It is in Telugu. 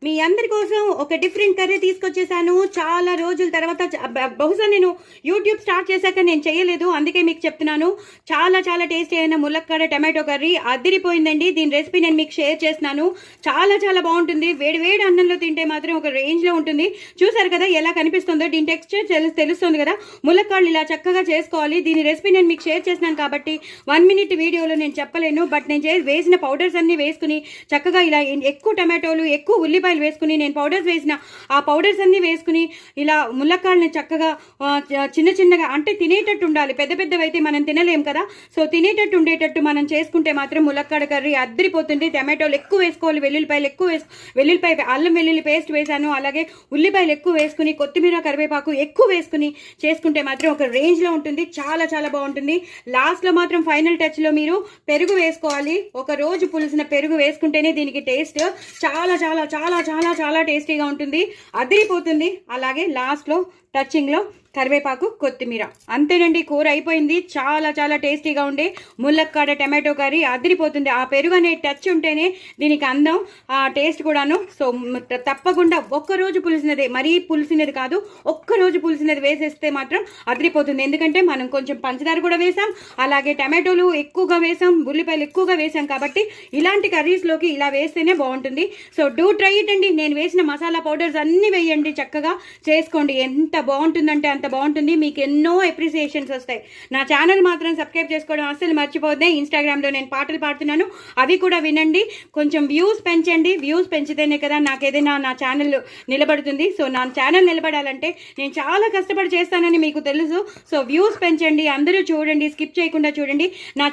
మీ అందరి కోసం ఒక డిఫరెంట్ కర్రీ తీసుకొచ్చేసాను. చాలా రోజుల తర్వాత బహుశా నేను యూట్యూబ్ స్టార్ట్ చేశాక నేను చేయలేదు, అందుకే మీకు చెప్తున్నాను. చాలా చాలా టేస్టీ అయిన ములక్కాడ టమాటో కర్రీ అదిరిపోయిందండి. దీని రెసిపీ నేను మీకు షేర్ చేస్తున్నాను. చాలా చాలా బాగుంటుంది. వేడి వేడి అన్నంలో తింటే మాత్రం ఒక రేంజ్లో ఉంటుంది. చూసారు కదా ఎలా కనిపిస్తుందో, దీని టెక్స్చర్ తెలుస్తుంది కదా. ములక్కాడలు ఇలా చక్కగా చేసుకోవాలి. దీని రెసిపీ నేను మీకు షేర్ చేస్తున్నాను కాబట్టి 1 మినిట్ వీడియోలో నేను చెప్పలేను. బట్ నేను వేసిన పౌడర్స్ అన్నీ వేసుకుని చక్కగా ఇలా ఎక్కువ టమాటోలు ఎక్కువ ఉల్లిపాయలు వేసుకుని నేను పౌడర్స్ వేసిన ఆ పౌడర్స్ అన్నీ వేసుకుని ఇలా ములక్కాడని చక్కగా చిన్న చిన్నగా, అంటే తినేటట్టు ఉండాలి. పెద్ద పెద్దవి అయితే మనం తినలేం కదా. సో తినేటట్టు ఉండేటట్టు మనం చేసుకుంటే మాత్రం ములక్కాడ కర్రీ అద్దరిపోతుంది. టమాటోలు ఎక్కువ వేసుకోవాలి, వెల్లుల్లిపాయలు ఎక్కువ అల్లం వెల్లుల్లి పేస్ట్ వేసాను. అలాగే ఉల్లిపాయలు ఎక్కువ వేసుకుని కొత్తిమీర కరివేపాకు ఎక్కువ వేసుకుని చేసుకుంటే మాత్రం ఒక రేంజ్లో ఉంటుంది. చాలా చాలా బాగుంటుంది. లాస్ట్లో మాత్రం ఫైనల్ టచ్లో మీరు పెరుగు వేసుకోవాలి. ఒక రోజు పులిసిన పెరుగు వేసుకుంటేనే దీనికి టేస్ట్ చాలా చాలా చాలా చాలా చాలా టేస్టీగా ఉంటుంది, అదిరిపోతుంది. అలాగే లాస్ట్లో టచింగ్లో కరివేపాకు కొత్తిమీర, అంతేనండి. కూర అయిపోయింది. చాలా చాలా టేస్టీగా ఉండే ములక్కాడ టమాటో కర్రీ అదిరిపోతుంది. ఆ పెరుగు అనే టచ్ ఉంటేనే దీనికి అందం, ఆ టేస్ట్ కూడాను. సో తప్పకుండా ఒక్కరోజు పులిసినదే, మరీ పులిసినది కాదు, ఒక్కరోజు పులిసినది వేసేస్తే మాత్రం అదిరిపోతుంది. ఎందుకంటే మనం కొంచెం పంచదార కూడా వేసాం, అలాగే టమాటోలు ఎక్కువగా వేసాం, ఉల్లిపాయలు ఎక్కువగా వేసాం కాబట్టి ఇలాంటి కర్రీస్లోకి ఇలా వేస్తేనే బాగుంటుంది. సో డూ ట్రై ఇట్ అండి. నేను వేసిన మసాలా పౌడర్స్ అన్నీ వేయండి, చక్కగా చేసుకోండి. ఎంత బాగుంటుందంటే అంత బాగుంటుంది. మీకు ఎన్నో అప్రిసియేషన్స్ వస్తాయి. నా ఛానల్ మాత్రం సబ్స్క్రైబ్ చేసుకోవడం అస్సలు మర్చిపోద్దే. ఇన్స్టాగ్రామ్లో నేను పాటలు పాడుతున్నాను, అవి కూడా వినండి. కొంచెం వ్యూస్ పెంచండి. వ్యూస్ పెంచితేనే కదా నాకు ఏదైనా నా ఛానల్ నిలబడుతుంది. సో నా ఛానల్ నిలబడాలంటే నేను చాలా కష్టపడి చేస్తానని మీకు తెలుసు. సో వ్యూస్ పెంచండి, అందరూ చూడండి, స్కిప్ చేయకుండా చూడండి. నా